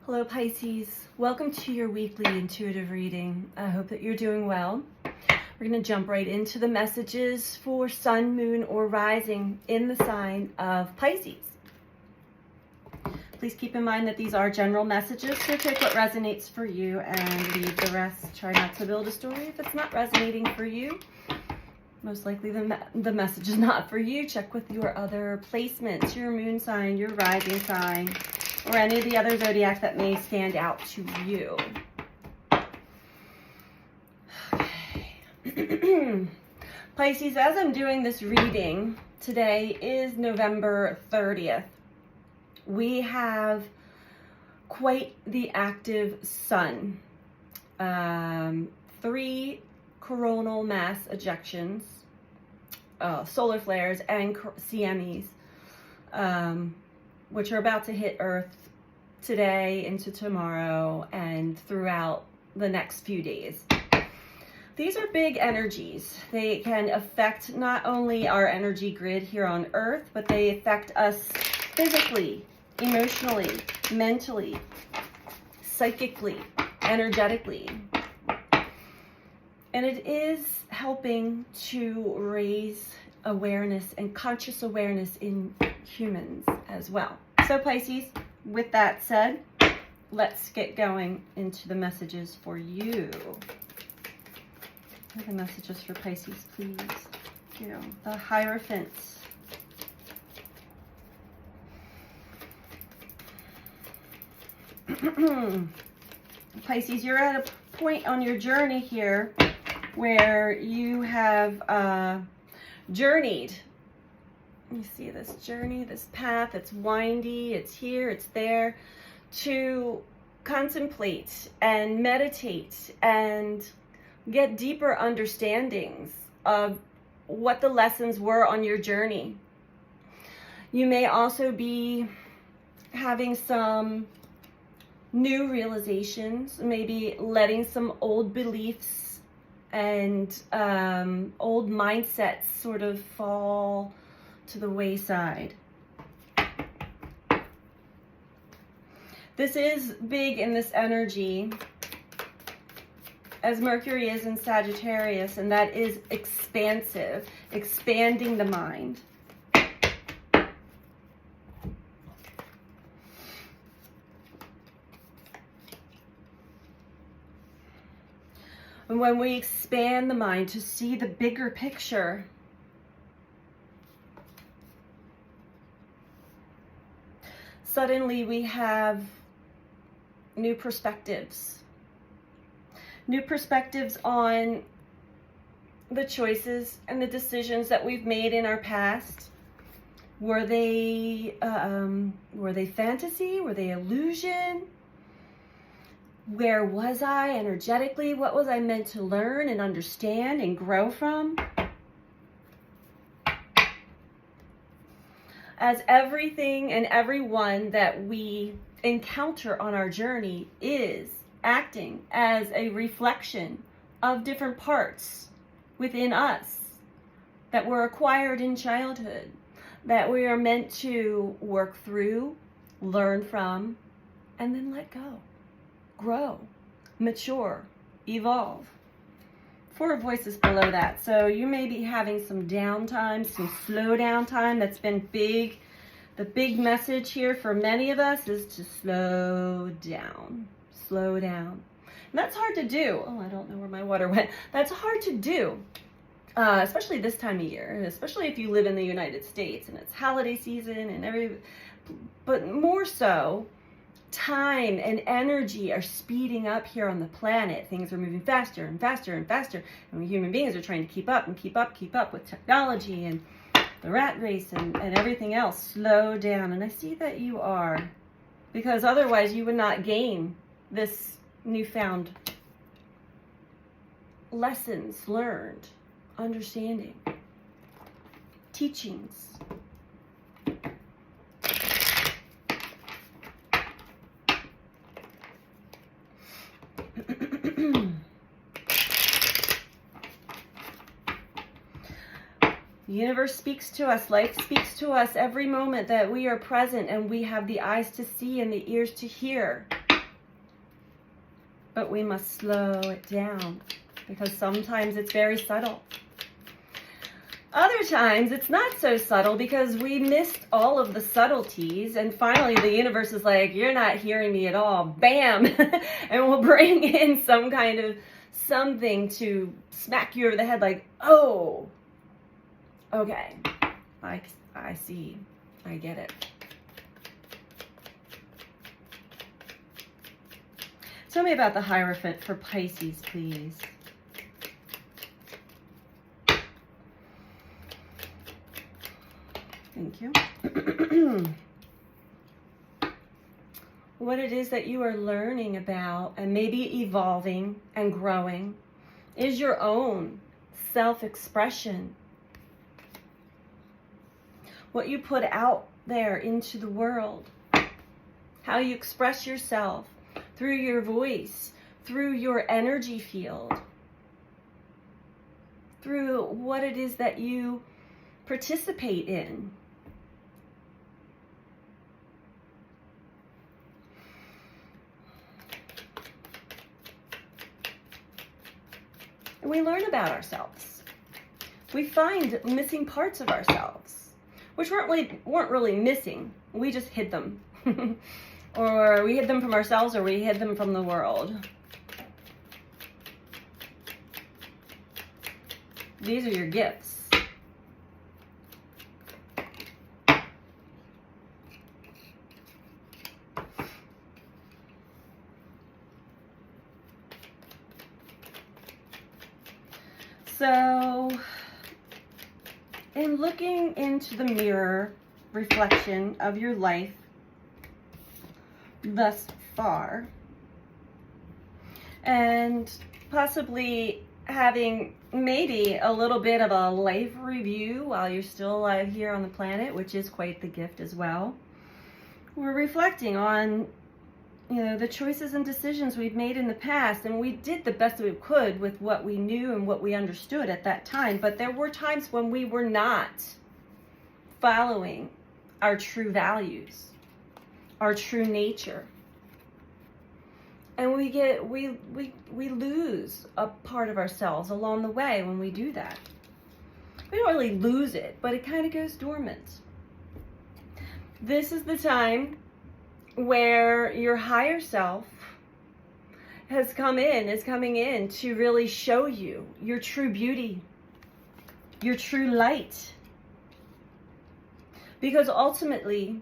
Hello Pisces, welcome to your weekly intuitive reading. I hope that you're doing well. We're going to jump right into the messages for sun, moon, or rising in the sign of Pisces. Please keep in mind that these are general messages, so take what resonates for you and leave the rest. Try not to build a story if it's not resonating for you. Most likely the message is not for you. Check with your other placements, your moon sign, your rising sign, or any of the other zodiacs that may stand out to you. Okay. Pisces, as I'm doing this reading, today is November 30th. We have quite the active sun. 3 coronal mass ejections, solar flares, and CMEs, which are about to hit Earth today into tomorrow and throughout the next few days. These are big energies. They can affect not only our energy grid here on Earth, but they affect us physically, emotionally, mentally, psychically, energetically. And it is helping to raise awareness and conscious awareness in humans as well. So Pisces, with that said, let's get going into the messages for you. What are the messages for Pisces, please? Thank you. The Hierophant. Pisces, you're at a point on your journey here where you have journeyed. You see this journey, this path, it's windy, it's here, it's there, to contemplate and meditate and get deeper understandings of what the lessons were on your journey. You may also be having some new realizations, maybe letting some old beliefs and old mindsets sort of fall to the wayside. This is big in this energy, as Mercury is in Sagittarius, and that is expansive, expanding the mind. And when we expand the mind to see the bigger picture, suddenly we have new perspectives. New perspectives on the choices and the decisions that we've made in our past. Were they fantasy? Were they illusion? Where was I energetically? What was I meant to learn and understand and grow from? As everything and everyone that we encounter on our journey is acting as a reflection of different parts within us that were acquired in childhood, that we are meant to work through, learn from, and then let go. Grow, mature, evolve. 4 voices below that. So you may be having some downtime, some slow down time. That's been big. The big message here for many of us is to slow down. Slow down. And that's hard to do. Oh, I don't know where my water went. That's hard to do, especially this time of year, especially if you live in the United States and it's holiday season and but more so, time and energy are speeding up here on the planet. Things are moving faster and faster and faster. And we human beings are trying to keep up and keep up with technology and the rat race and everything else. Slow down. And I see that you are, because otherwise you would not gain this newfound lessons learned, understanding, teachings. The universe speaks to us, life speaks to us every moment that we are present and we have the eyes to see and the ears to hear. but we must slow it down because sometimes it's very subtle. Other times it's not so subtle because we missed all of the subtleties, and finally the universe is like, you're not hearing me at all. Bam! And we'll bring in some kind of something to smack you over the head like, oh, okay, I see, I get it. Tell me about the Hierophant for Pisces, please. Thank you. What it is that you are learning about and maybe evolving and growing is your own self-expression. What you put out there into the world. How you express yourself through your voice, through your energy field, through what it is that you participate in. And we learn about ourselves. We find missing parts of ourselves, which weren't really missing. We just hid them. Or we hid them from ourselves, or we hid them from the world. These are your gifts. So, in looking into the mirror reflection of your life thus far, and possibly having maybe a little bit of a life review while you're still alive here on the planet, which is quite the gift as well. We're reflecting on, the choices and decisions we've made in the past, and we did the best we could with what we knew and what we understood at that time, but there were times when we were not following our true values, our true nature. And we lose a part of ourselves along the way when we do that. We don't really lose it, but it kind of goes dormant. This is the time where your higher self is coming in to really show you your true beauty, your true light. Because ultimately,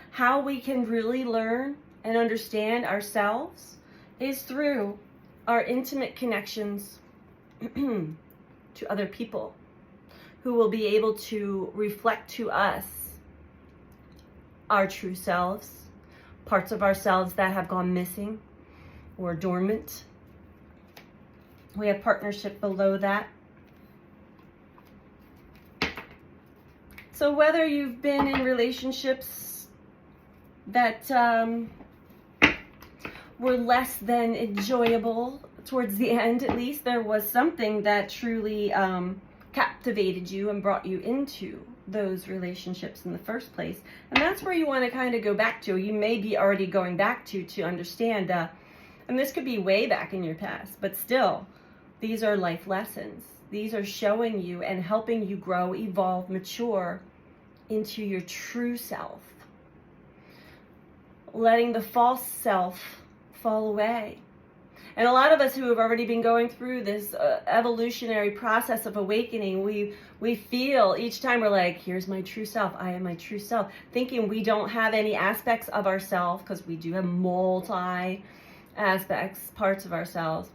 how we can really learn and understand ourselves is through our intimate connections to other people who will be able to reflect to us our true selves, parts of ourselves that have gone missing or dormant. We have partnership below that. So whether you've been in relationships that were less than enjoyable towards the end, at least there was something that truly captivated you and brought you into those relationships in the first place. And that's where you want to kind of go back to. You may be already going back to understand, and this could be way back in your past, but still, these are life lessons. These are showing you and helping you grow, evolve, mature into your true self. Letting the false self fall away. And a lot of us who have already been going through this evolutionary process of awakening, we feel each time we're like, here's my true self, I am my true self, thinking we don't have any aspects of ourselves, because we do have multi aspects, parts of ourselves,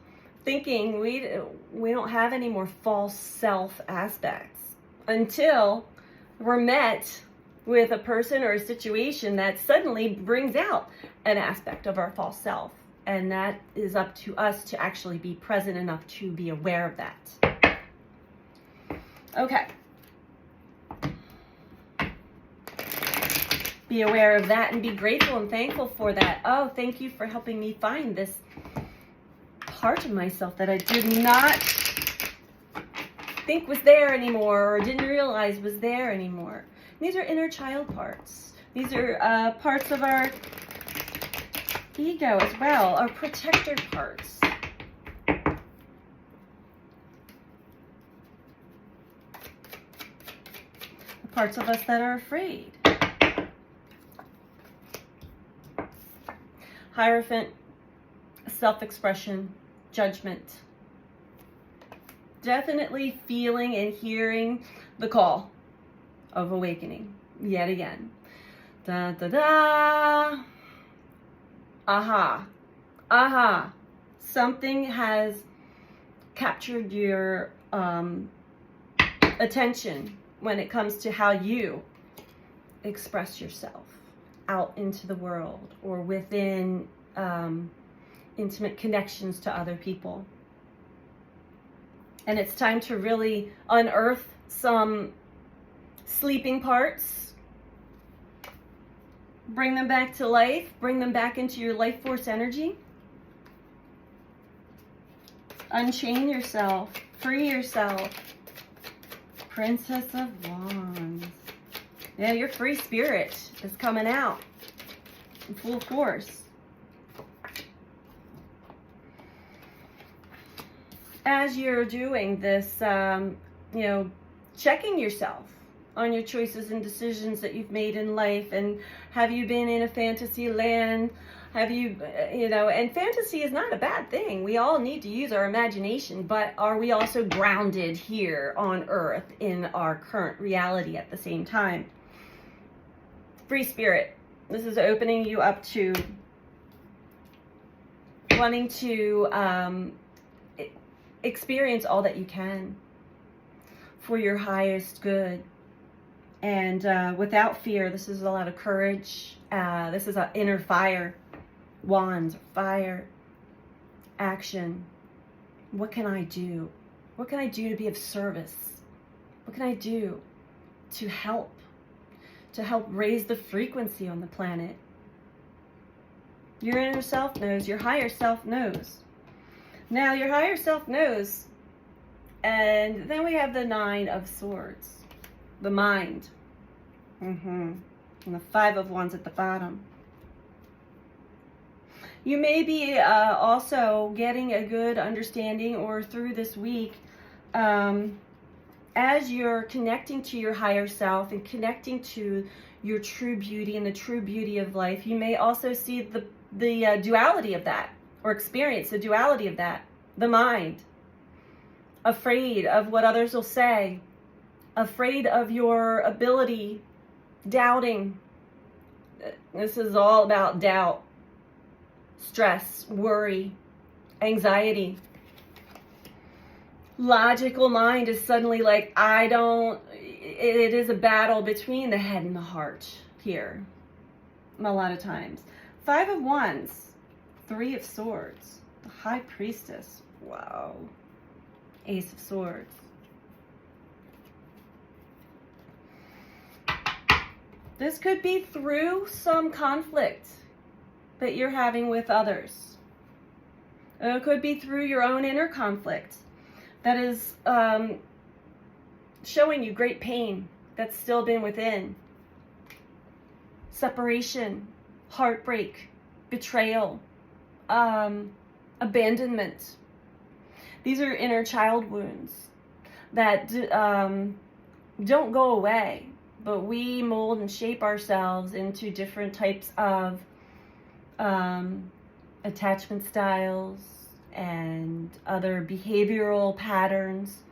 thinking we don't have any more false self aspects until we're met with a person or a situation that suddenly brings out an aspect of our false self. And that is up to us to actually be present enough to be aware of that. Okay. Be aware of that and be grateful and thankful for that. Oh, thank you for helping me find this part of myself that I did not think was there anymore or didn't realize was there anymore. These are inner child parts. These are parts of our ego as well, our protector parts. parts of us that are afraid. Hierophant, self-expression, judgment. Definitely feeling and hearing the call of awakening yet again. Da da da. Aha. Aha. Something has captured your attention when it comes to how you express yourself out into the world or within intimate connections to other people. And it's time to really unearth some sleeping parts, bring them back to life, bring them back into your life force energy. Unchain yourself, free yourself. Princess of Wands. Yeah, your free spirit is coming out in full force. As you're doing this, checking yourself on your choices and decisions that you've made in life, and have you been in a fantasy land? Have you, and fantasy is not a bad thing. We all need to use our imagination, but are we also grounded here on earth in our current reality at the same time? Free spirit. This is opening you up to wanting to experience all that you can for your highest good. And without fear. This is a lot of courage. This is an inner fire. Wands, fire, action. What can I do? What can I do to be of service? What can I do to help raise the frequency on the planet? Your inner self knows, your higher self knows. Now your higher self knows, and then we have the 9 of Swords, the mind, and the 5 of Wands at the bottom. You may be also getting a good understanding, or through this week, as you're connecting to your higher self and connecting to your true beauty and the true beauty of life, you may also see the duality of that, or experience the duality of that. The mind, afraid of what others will say, afraid of your ability, doubting. This is all about doubt. Stress, worry, anxiety. Logical mind is suddenly like, it is a battle between the head and the heart here, a lot of times. 5 of Wands, 3 of Swords, the High Priestess, wow, Ace of Swords. This could be through some conflict that you're having with others. It could be through your own inner conflict that is showing you great pain that's still been within. Separation, heartbreak, betrayal, abandonment. These are inner child wounds that don't go away, but we mold and shape ourselves into different types of attachment styles and other behavioral patterns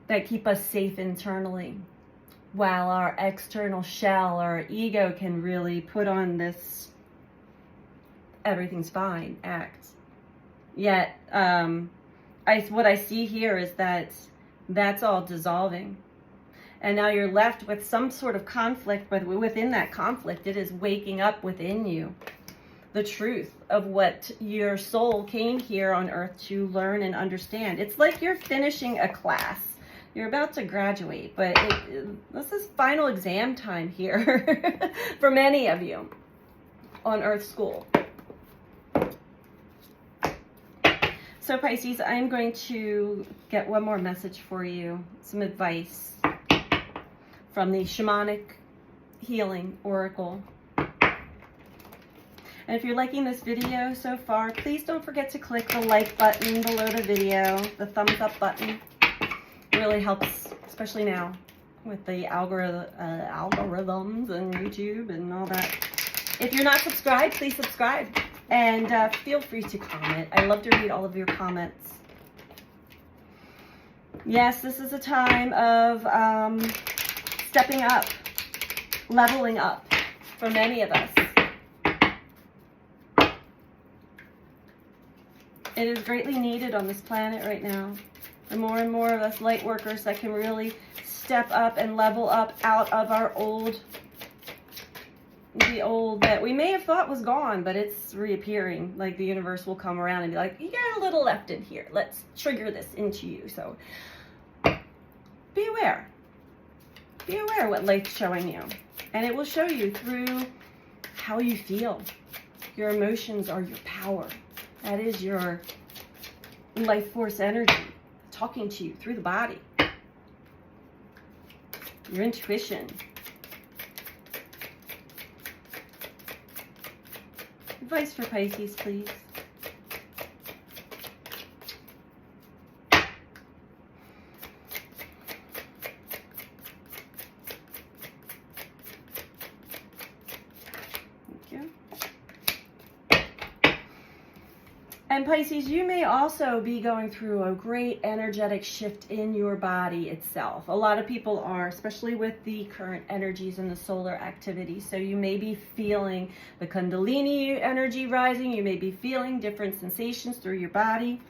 that keep us safe internally, while our external shell, our ego, can really put on this everything's fine act. Yet what I see here is that that's all dissolving, and now you're left with some sort of conflict, but within that conflict, it is waking up within you the truth of what your soul came here on earth to learn and understand. It's like you're finishing a class. You're about to graduate, but this is final exam time here for many of you on Earth School. So Pisces, I'm going to get one more message for you, some advice from the Shamanic Healing Oracle. And if you're liking this video so far, please don't forget to click the like button below the video, the thumbs up button. It really helps, especially now with the algorithms and YouTube and all that. If you're not subscribed, please subscribe. And feel free to comment. I love to read all of your comments. Yes, this is a time of stepping up, leveling up for many of us. It is greatly needed on this planet right now. The more and more of us light workers that can really step up and level up out of our the old that we may have thought was gone, but it's reappearing. Like the universe will come around and be like, you got a little left in here. Let's trigger this into you. So be aware. Be aware what life's showing you. And it will show you through how you feel. Your emotions are your power. That is your life force energy talking to you through the body. Your intuition. Advice for Pisces, please. And Pisces, you may also be going through a great energetic shift in your body itself. A lot of people are, especially with the current energies and the solar activity. So you may be feeling the Kundalini energy rising. You may be feeling different sensations through your body.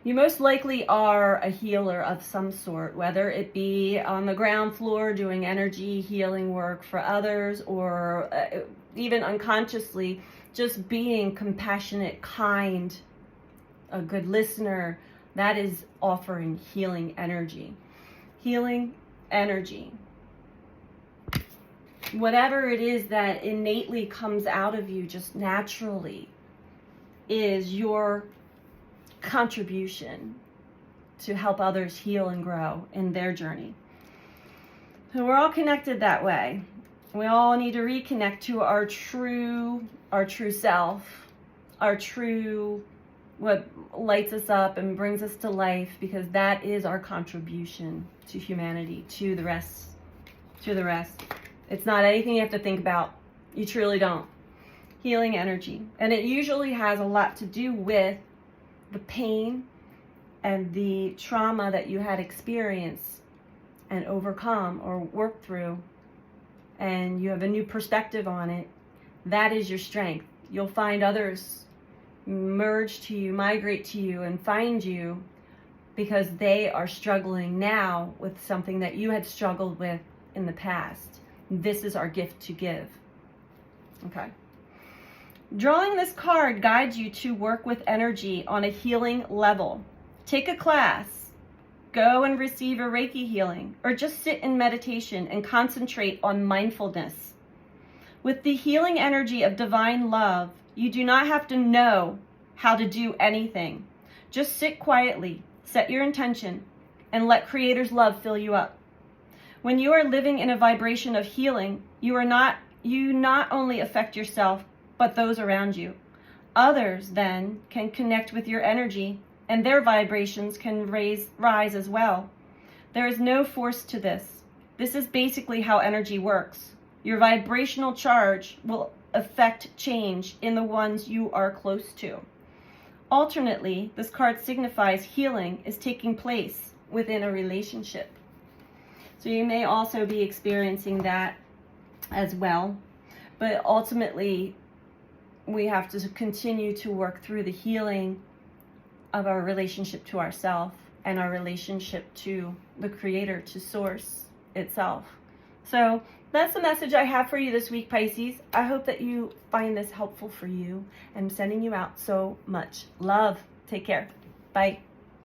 You most likely are a healer of some sort, whether it be on the ground floor doing energy healing work for others, or even unconsciously just being compassionate, kind, a good listener. That is offering healing energy. Healing energy. Whatever it is that innately comes out of you just naturally is your contribution to help others heal and grow in their journey. So we're all connected that way. We all need to reconnect to our true self, our true, what lights us up and brings us to life, because that is our contribution to humanity, to the rest. It's not anything you have to think about. You truly don't. Healing energy. And it usually has a lot to do with the pain and the trauma that you had experienced and overcome or worked through, and you have a new perspective on it. That is your strength. You'll find others merge to you, migrate to you, and find you because they are struggling now with something that you had struggled with in the past. This is our gift to give. Okay. Drawing this card guides you to work with energy on a healing level. Take a class. Go and receive a Reiki healing, or just sit in meditation and concentrate on mindfulness. With the healing energy of divine love, you do not have to know how to do anything. Just sit quietly, set your intention, and let Creator's love fill you up. When you are living in a vibration of healing, you not only affect yourself, but those around you. Others then can connect with your energy, and their vibrations can rise as well. There is no force to this. This is basically how energy works. Your vibrational charge will affect change in the ones you are close to. Alternately, this card signifies healing is taking place within a relationship. So you may also be experiencing that as well. But ultimately, we have to continue to work through the healing of our relationship to ourselves and our relationship to the Creator, to Source itself. So that's the message I have for you this week, Pisces. I hope that you find this helpful for you. I'm sending you out so much love. Take care. Bye.